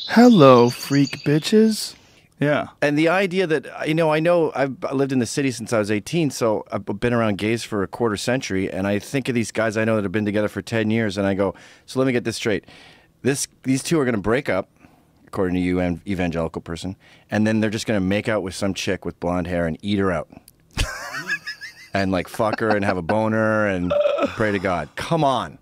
Hello, freak bitches. Yeah. And the idea that, I know I've lived in the city since I was 18, so I've been around gays for a quarter century, and I think of these guys I know that have been together for 10 years, and I go, so let me get this straight. These two are going to break up, according to you, an evangelical person, and then they're just going to make out with some chick with blonde hair and eat her out. And like fuck her and have a boner and pray to God. Come on.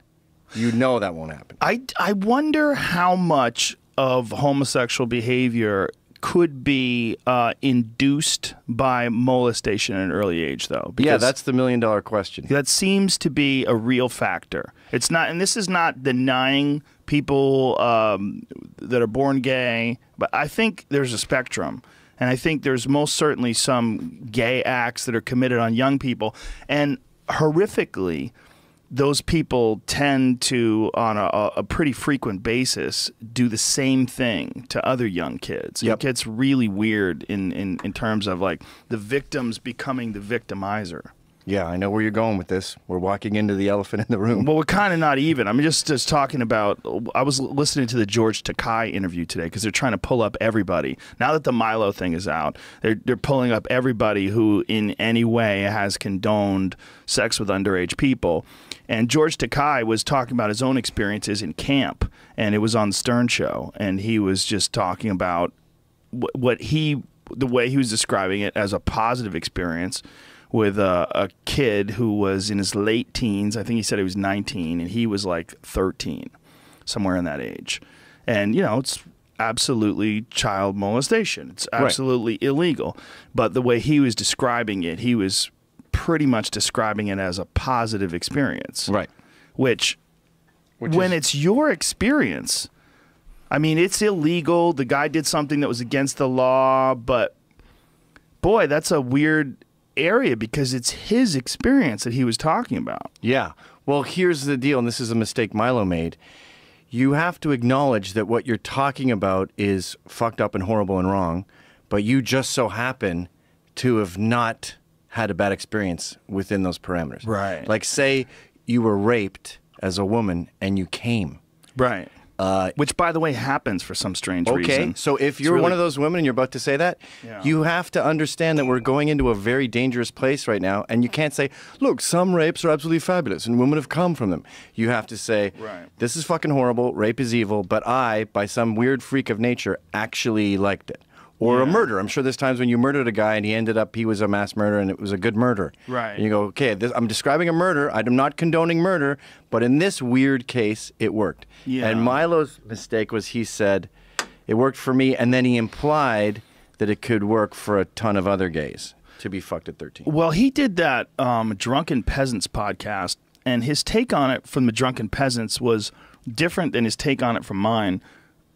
You know that won't happen. I wonder how much of homosexual behavior could be induced by molestation at an early age, though. Yeah, that's the million-dollar question. That seems to be a real factor. It's not, and this is not denying people that are born gay, but I think there's a spectrum. And I think there's most certainly some gay acts that are committed on young people. And horrifically, those people tend to, on a pretty frequent basis, do the same thing to other young kids. Yep. It gets really weird in terms of like the victims becoming the victimizer. Yeah, I know where you're going with this. We're walking into the elephant in the room. Well, we're kind of not even. I'm just talking about, I was listening to the George Takei interview today because they're trying to pull up everybody. Now that the Milo thing is out, they're pulling up everybody who in any way has condoned sex with underage people. And George Takei was talking about his own experiences in camp, and it was on the Stern Show, and he was just talking about the way he was describing it as a positive experience with a kid who was in his late teens. I think he said he was 19, and he was like 13, somewhere in that age. And, you know, it's absolutely child molestation. It's absolutely illegal. But the way he was describing it, he was pretty much describing it as a positive experience. Right. Which when it's your experience, I mean, it's illegal. The guy did something that was against the law, but boy, that's a weird area because it's his experience that he was talking about. Yeah. Well, here's the deal, and this is a mistake Milo made. You have to acknowledge that what you're talking about is fucked up and horrible and wrong, but you just so happen to have not had a bad experience within those parameters. Right. Like, say you were raped as a woman and you came. Right. Which, by the way, happens for some strange reason. Okay, so if you're one of those women and you're about to say that, you have to understand that we're going into a very dangerous place right now, and you can't say, look, some rapes are absolutely fabulous, and women have come from them. You have to say, this is fucking horrible, rape is evil, but I, by some weird freak of nature, actually liked it. Or a murder. I'm sure there's times when you murdered a guy and he was a mass murderer and it was a good murder. Right. And you go, okay, I'm describing a murder. I'm not condoning murder, but in this weird case, it worked. Yeah. And Milo's mistake was he said, it worked for me, and then he implied that it could work for a ton of other gays to be fucked at 13. Well, he did that Drunken Peasants podcast, and his take on it from the Drunken Peasants was different than his take on it from mine.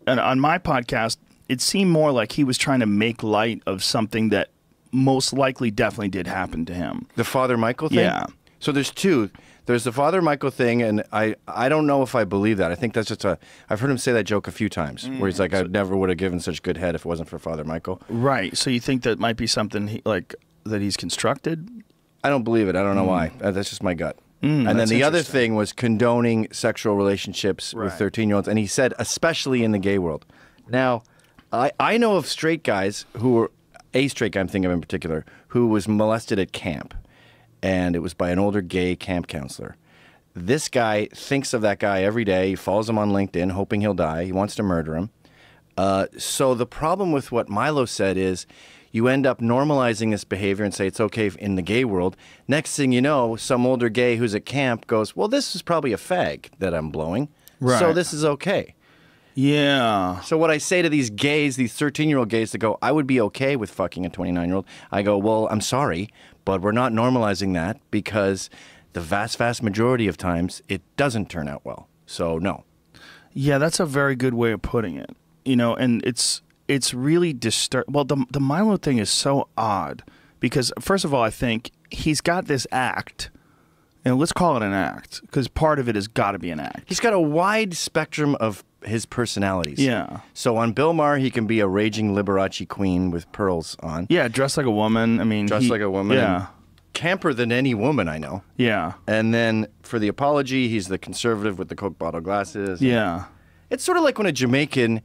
And on my podcast, it seemed more like he was trying to make light of something that most likely definitely did happen to him. The Father Michael thing? Yeah. So there's two. There's the Father Michael thing, and I don't know if I believe that. I think that's just I've heard him say that joke a few times, where he's like, I never would have given such good head if it wasn't for Father Michael. Right. So you think that might be something that he's constructed? I don't believe it. I don't know why. That's just my gut. And then the other thing was condoning sexual relationships with 13-year-olds, and he said, especially in the gay world. Now, I know of straight guys who were, a straight guy I'm thinking of in particular, who was molested at camp, and it was by an older gay camp counselor. This guy thinks of that guy every day. He follows him on LinkedIn, hoping he'll die. He wants to murder him. So the problem with what Milo said is you end up normalizing this behavior and say it's okay in the gay world. Next thing you know, some older gay who's at camp goes, well, this is probably a fag that I'm blowing, so this is okay. Yeah. So what I say to these gays, these 13-year-old gays that go, I would be okay with fucking a 29-year-old, I go, well, I'm sorry, but we're not normalizing that because the vast, vast majority of times it doesn't turn out well. So no. Yeah, that's a very good way of putting it. You know, and it's really disturbing. Well, the Milo thing is so odd because, first of all, I think he's got this act. And let's call it an act, because part of it has got to be an act. He's got a wide spectrum of his personalities. Yeah. So on Bill Maher, he can be a raging Liberace queen with pearls on. Yeah, dressed like a woman. I mean, dressed like a woman. Yeah. Camper than any woman I know. Yeah. And then for the apology, he's the conservative with the Coke bottle glasses. Yeah. It's sort of like when a Jamaican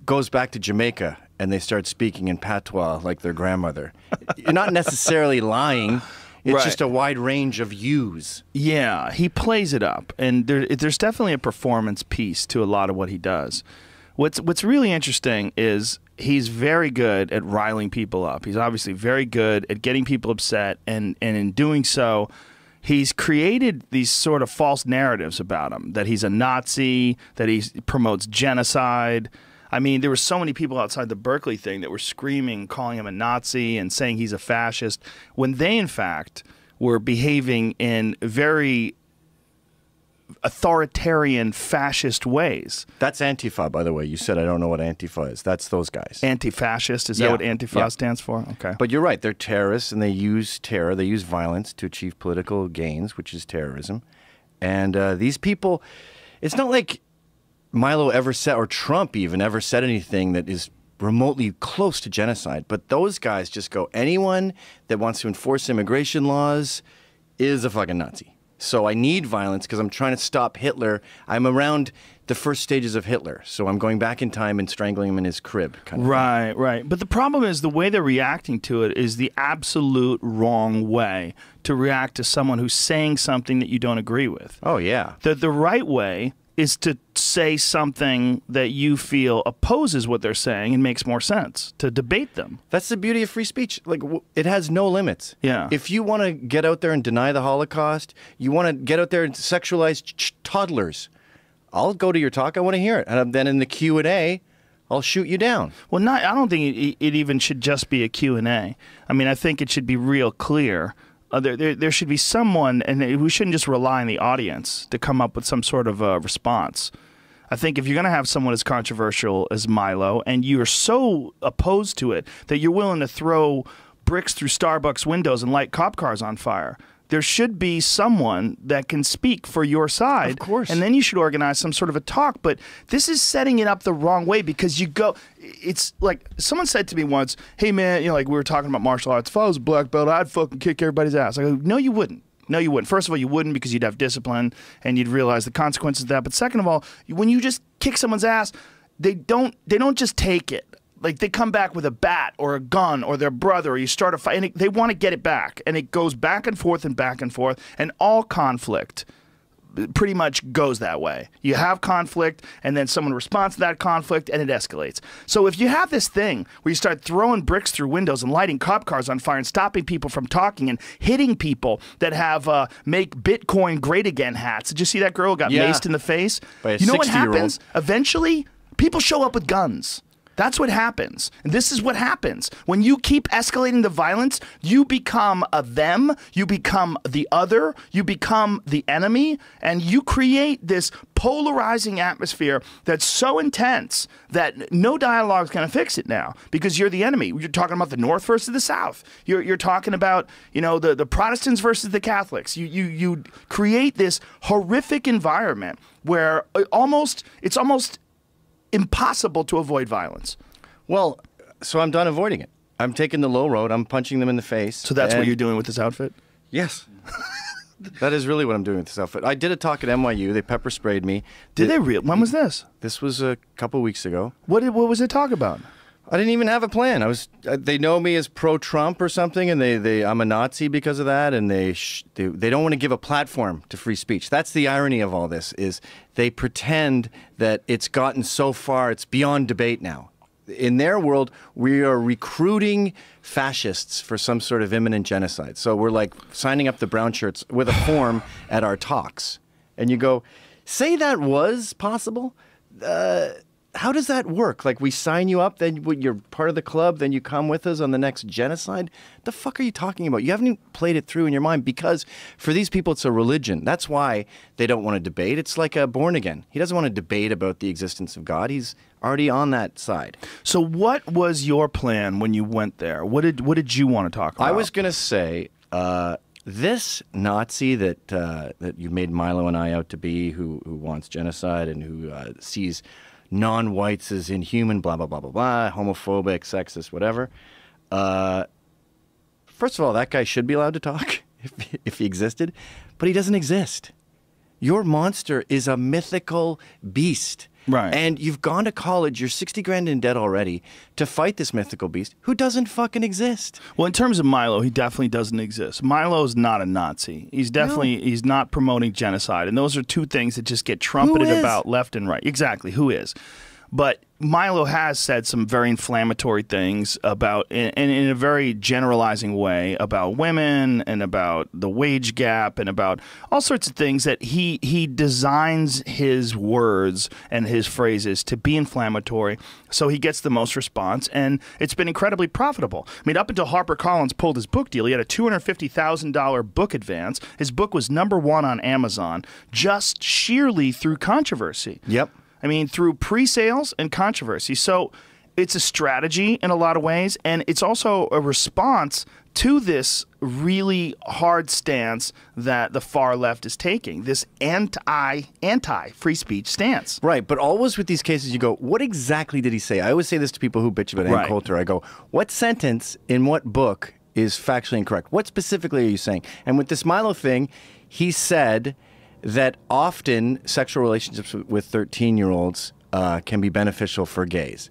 goes back to Jamaica and they start speaking in patois like their grandmother. You're not necessarily lying. It's just a wide range of yous. Yeah, he plays it up, and there's definitely a performance piece to a lot of what he does. What's really interesting is he's very good at riling people up. He's obviously very good at getting people upset, and in doing so, he's created these sort of false narratives about him, that he's a Nazi, that he promotes genocide. I mean, there were so many people outside the Berkeley thing that were screaming, calling him a Nazi and saying he's a fascist, when they, in fact, were behaving in very authoritarian, fascist ways. That's Antifa, by the way. You said I don't know what Antifa is. That's those guys. Anti-fascist? Is that what Antifa stands for? Okay. But you're right. They're terrorists, and they use terror. They use violence to achieve political gains, which is terrorism. And these people, it's not like Milo ever said, or Trump even ever said anything that is remotely close to genocide. But those guys just go, anyone that wants to enforce immigration laws is a fucking Nazi. So I need violence because I'm trying to stop Hitler. I'm around the first stages of Hitler. So I'm going back in time and strangling him in his crib. Kind of right, right. But the problem is the way they're reacting to it is the absolute wrong way to react to someone who's saying something that you don't agree with. Oh, yeah. The right way is to say something that you feel opposes what they're saying and makes more sense, to debate them. That's the beauty of free speech. Like, it has no limits. Yeah. If you want to get out there and deny the Holocaust, you want to get out there and sexualize toddlers, I'll go to your talk. I want to hear it. And then in the Q&A, I'll shoot you down. Well, I don't think it even should just be a Q&A. I mean, I think it should be real clear. There should be someone, and we shouldn't just rely on the audience to come up with some sort of response. I think if you're going to have someone as controversial as Milo, and you're so opposed to it that you're willing to throw bricks through Starbucks windows and light cop cars on fire, there should be someone that can speak for your side. Of course. And then you should organize some sort of a talk. But this is setting it up the wrong way, because you go, it's like someone said to me once, hey man, you know, like we were talking about martial arts. If I was a black belt, I'd fucking kick everybody's ass. I go, no, you wouldn't. No, you wouldn't. First of all, you wouldn't, because you'd have discipline and you'd realize the consequences of that. But second of all, when you just kick someone's ass, they don't just take it. Like, they come back with a bat or a gun or their brother, or you start a fight, and they want to get it back. And it goes back and forth, and all conflict pretty much goes that way. You have conflict, and then someone responds to that conflict, and it escalates. So if you have this thing where you start throwing bricks through windows and lighting cop cars on fire and stopping people from talking and hitting people that have Make Bitcoin Great Again hats. Did you see that girl who got maced in the face? You know what happens? Eventually, people show up with guns. That's what happens. And this is what happens. When you keep escalating the violence, you become a them, you become the other, you become the enemy, and you create this polarizing atmosphere that's so intense that no dialogue is going to fix it now, because you're the enemy. You're talking about the North versus the South. You're talking about, you know, the Protestants versus the Catholics. You create this horrific environment where it's almost impossible to avoid violence. Well, so I'm done avoiding it. I'm taking the low road. I'm punching them in the face. So that's what you're doing with this outfit? Yes. That is really what I'm doing with this outfit. I did a talk at NYU. They pepper sprayed me. Did they really? When was this? This was a couple weeks ago. What was the talk about? I didn't even have a plan. They know me as pro-Trump or something, and I'm a Nazi because of that, and they don't want to give a platform to free speech. That's the irony of all this, is they pretend that it's gotten so far, it's beyond debate now. In their world, we are recruiting fascists for some sort of imminent genocide. So we're like signing up the brown shirts with a form at our talks. And you go, say that was possible? How does that work? Like, we sign you up, then you're part of the club, then you come with us on the next genocide? The fuck are you talking about? You haven't even played it through in your mind, because for these people, it's a religion. That's why they don't want to debate. It's like a born again. He doesn't want to debate about the existence of God. He's already on that side. So what was your plan when you went there? What did you want to talk about? I was going to say, this Nazi that you made Milo and I out to be, who wants genocide and who sees non-whites as inhuman, blah, blah, blah, blah, blah, homophobic, sexist, whatever. First of all, that guy should be allowed to talk if he existed, but he doesn't exist. Your monster is a mythical beast. Right. And you've gone to college, you're 60 grand in debt already to fight this mythical beast who doesn't fucking exist. Well, in terms of Milo, he definitely doesn't exist. Milo's not a Nazi. He's definitely, he's not promoting genocide. And those are two things that just get trumpeted about left and right. Exactly. Who is? But Milo has said some very inflammatory things about, and in a very generalizing way, about women and about the wage gap and about all sorts of things that he designs his words and his phrases to be inflammatory, so he gets the most response, and it's been incredibly profitable. I mean, up until HarperCollins pulled his book deal, he had a $250,000 book advance. His book was #1 on Amazon just sheerly through controversy. Yep. I mean, through pre-sales and controversy. So it's a strategy in a lot of ways, and it's also a response to this really hard stance that the far left is taking, this anti-free speech stance. Right, but always with these cases, you go, what exactly did he say? I always say this to people who bitch about Ann Coulter. I go, what sentence in what book is factually incorrect? What specifically are you saying? And with this Milo thing, he said that often sexual relationships with 13-year-olds can be beneficial for gays.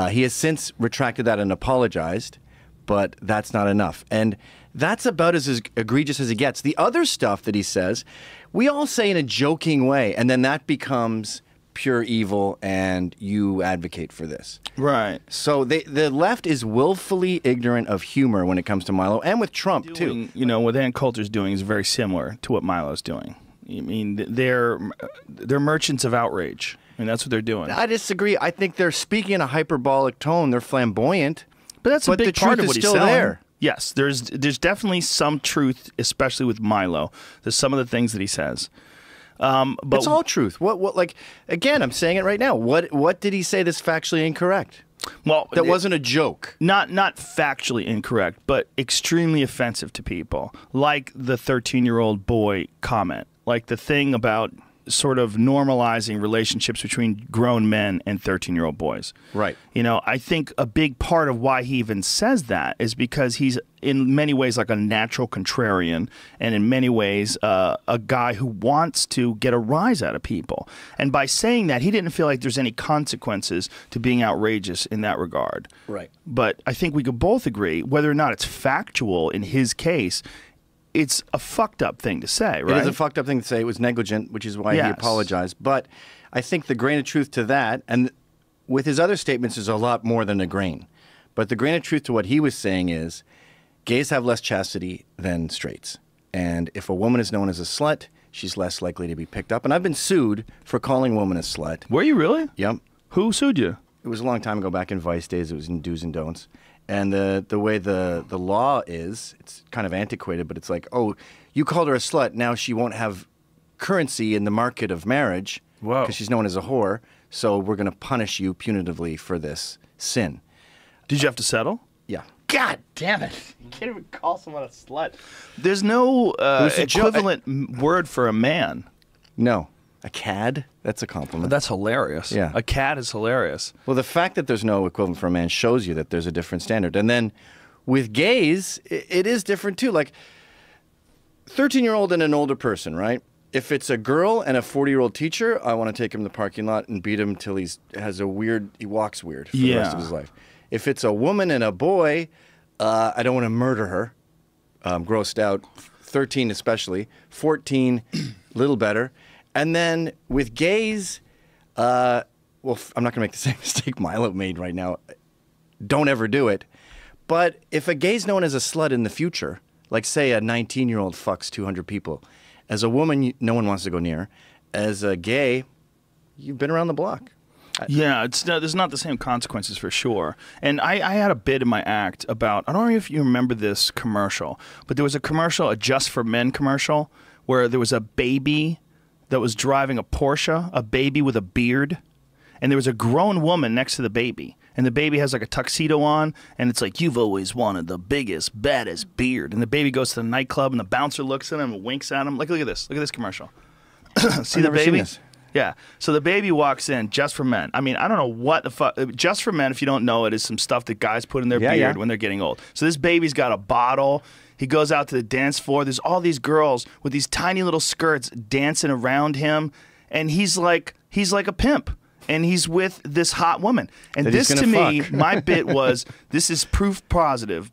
He has since retracted that and apologized, but that's not enough. And that's about as egregious as it gets. The other stuff that he says, we all say in a joking way, and then that becomes pure evil, and you advocate for this. Right. So the left is willfully ignorant of humor when it comes to Milo, and with Trump, too. You know, what Ann Coulter's doing is very similar to what Milo's doing. I mean, they're merchants of outrage. I mean, that's what they're doing. I disagree. I think they're speaking in a hyperbolic tone. They're flamboyant. But that's a big part of what he's selling. There. Yes, there's definitely some truth, especially with Milo. There's some of the things that he says. But it's all truth. What? Like, again, I'm saying it right now. What did he say that's factually incorrect? Well, that wasn't a joke. Not factually incorrect, but extremely offensive to people, like the 13-year-old boy comment. Like the thing about sort of normalizing relationships between grown men and 13-year-old boys. Right. You know, I think a big part of why he even says that is because he's in many ways like a natural contrarian, and in many ways a guy who wants to get a rise out of people. And by saying that, he didn't feel like there's any consequences to being outrageous in that regard. Right. But I think we could both agree, whether or not it's factual in his case, it's a fucked up thing to say, right? It is a fucked up thing to say. It was negligent, which is why he apologized. But I think the grain of truth to that, and with his other statements, is a lot more than a grain. But the grain of truth to what he was saying is gays have less chastity than straights. And if a woman is known as a slut, she's less likely to be picked up. And I've been sued for calling a woman a slut. Were you really? Yep. Who sued you? It was a long time ago, back in Vice days. It was in Do's and Don'ts. And the way the law is, it's kind of antiquated, but it's like, oh, you called her a slut, now she won't have currency in the market of marriage because she's known as a whore, so we're going to punish you punitively for this sin. Did you have to settle? Yeah. God damn it. You can't even call someone a slut. There's no equivalent word for a man. No. A cad? That's a compliment. That's hilarious. Yeah. A cad is hilarious. Well, the fact that there's no equivalent for a man shows you that there's a different standard. And then with gays, it is different too. Like 13-year-old and an older person, right? If it's a girl and a 40-year-old teacher, I want to take him to the parking lot and beat him until he walks weird for the rest of his life. If it's a woman and a boy, I don't want to murder her. Grossed out. 13 especially. 14, little better. And then with gays, well, I'm not going to make the same mistake Milo made right now. Don't ever do it. But if a gay's known as a slut in the future, like say a 19-year-old fucks 200 people, as a woman, no one wants to go near. As a gay, you've been around the block. Yeah, there's not the same consequences for sure. And I had a bit in my act about, I don't know if you remember this commercial, but there was a commercial, a Just for Men commercial, where there was a baby that was driving a Porsche, a baby with a beard, and there was a grown woman next to the baby. And the baby has like a tuxedo on, and it's like, you've always wanted the biggest, baddest beard. And the baby goes to the nightclub, and the bouncer looks at him and winks at him. Like, look at this. Look at this commercial. See the baby? Yeah. So the baby walks in, Just for Men. I mean, I don't know what the fuck. Just for Men, if you don't know it, is some stuff that guys put in their beard when they're getting old. So this baby's got a bottle. He goes out to the dance floor. There's all these girls with these tiny little skirts dancing around him, and he's like a pimp. and he's with this hot woman. And That this, he's to gonna me, fuck. my bit was, this is proof positive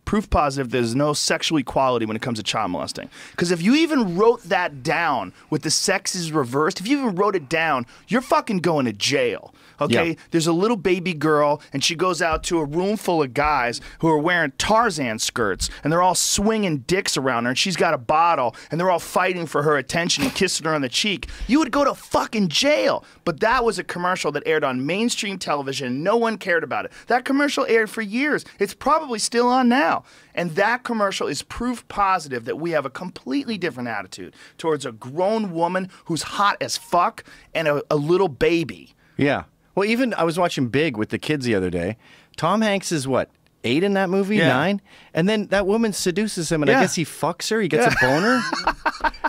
there's no sexual equality when it comes to child molesting. Because if you even wrote that down with the sexes reversed, if you even wrote it down, you're fucking going to jail. Okay, Yeah. there's a little baby girl, and she goes out to a room full of guys who are wearing Tarzan skirts, and they're all swinging dicks around her, and she's got a bottle, and they're all fighting for her attention and kissing her on the cheek. You would go to fucking jail. But that was a commercial that aired on mainstream television, and no one cared about it. That commercial aired for years. It's probably still on now. And that commercial is proof positive that we have a completely different attitude towards a grown woman who's hot as fuck and a little baby. Yeah. Well, even I was watching Big with the kids the other day. Tom Hanks is what, 8 in that movie? Yeah. 9? And then that woman seduces him, and Yeah. I guess he fucks her. He gets a boner.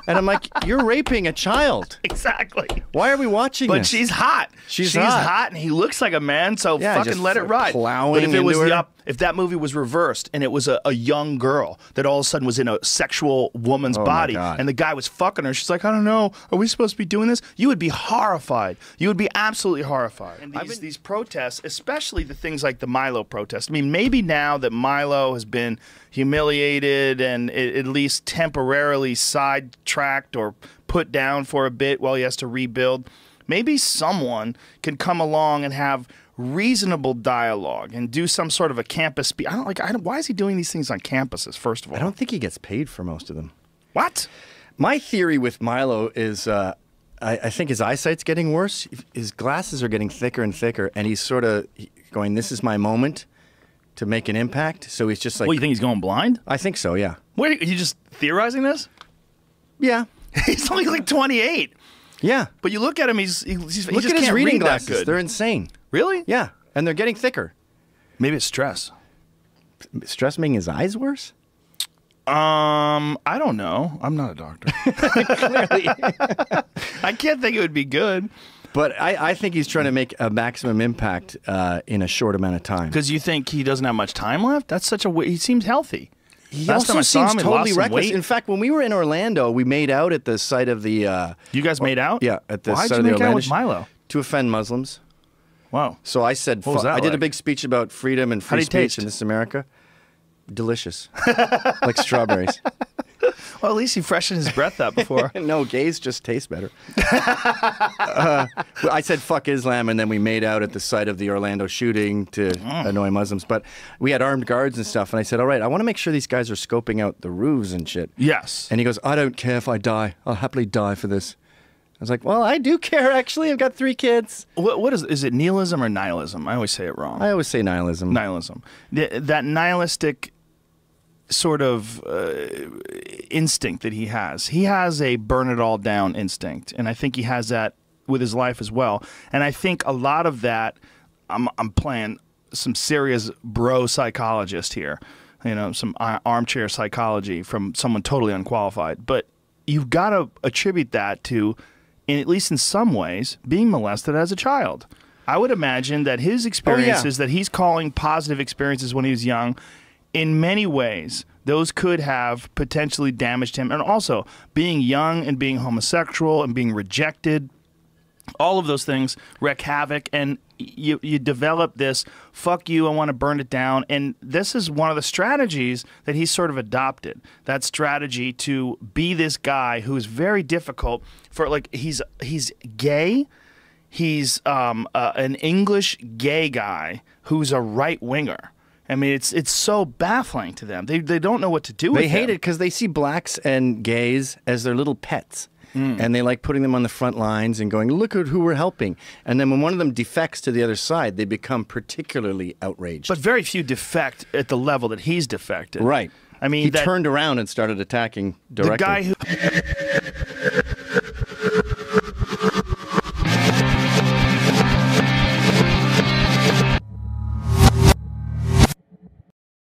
And I'm like, you're raping a child. Exactly. Why are we watching But this? she's hot. She's hot. hot. And he looks like a man, so Yeah, fucking just let it ride. plowing But if it was into her. if that movie was reversed and it was a young girl that all of a sudden was in a sexual woman's my body God. and the guy was fucking her, she's like, I don't know, are we supposed to be doing this? You would be horrified. You would be absolutely horrified. And these protests, especially the things like the Milo protest, I mean, maybe now that Milo has been humiliated and at least temporarily sidetracked or put down for a bit while he has to rebuild, maybe someone can come along and have reasonable dialogue and do some sort of a campus speech. Why is he doing these things on campuses, first of all? I don't think he gets paid for most of them. What? My theory with Milo is I think his eyesight's getting worse. His glasses are getting thicker and thicker, and he's sort of going, this is my moment to make an impact. So he's just like... What, you think he's going blind? I think so, yeah. Wait, are you just theorizing this? Yeah. He's only like 28. Yeah. But you look at him, he just Look at his can't reading read glasses. that good. They're insane. Really? Yeah. And they're getting thicker. Maybe it's stress. Stress making his eyes worse? I don't know. I'm not a doctor. Clearly. I can't think it would be good. But I think he's trying to make a maximum impact in a short amount of time. Because you think he doesn't have much time left? That's such a... He seems healthy. He Last time also I saw seems him, he lost totally some reckless. weight. In fact, when we were in Orlando, we made out at the site of the... You guys made out? Yeah, at the Why'd site you of the make out Orlando... with Milo? To offend Muslims. Wow. So I said... What was that I did a like? big speech about freedom and free How'd he speech taste? in this America. Delicious. Like strawberries. Well, at least he freshened his breath up before. No, gays just taste better. I said fuck Islam, and then we made out at the site of the Orlando shooting to annoy Muslims. But we had armed guards and stuff, and I said, all right, I want to make sure these guys are scoping out the roofs and shit. Yes. And he goes, I don't care if I die. I'll happily die for this. I was like, well, I do care, actually. I've got 3 kids. What is it, nihilism or nihilism? I always say it wrong. I always say nihilism. Nihilism. That nihilistic sort of instinct that he has. He has a burn it all down instinct, and I think he has that with his life as well. And I think a lot of that, I'm playing some serious bro psychologist here, you know, some armchair psychology from someone totally unqualified. But you've got to attribute that to, at least in some ways, being molested as a child. I would imagine that his experiences that he's calling positive experiences when he was young, in many ways, those could have potentially damaged him. And also, being young and being homosexual and being rejected, all of those things wreak havoc. And you develop this, fuck you, I want to burn it down. And this is one of the strategies that he's sort of adopted. That strategy to be this guy who's very difficult for, like, he's gay. He's an English gay guy who's a right-winger. I mean, it's so baffling to them. They don't know what to do with They hate him. it because they see blacks and gays as their little pets. And they like putting them on the front lines and going, look at who we're helping. And then when one of them defects to the other side, they become particularly outraged. But very few defect at the level that he's defected. right. I mean, he turned around and started attacking directly. the guy who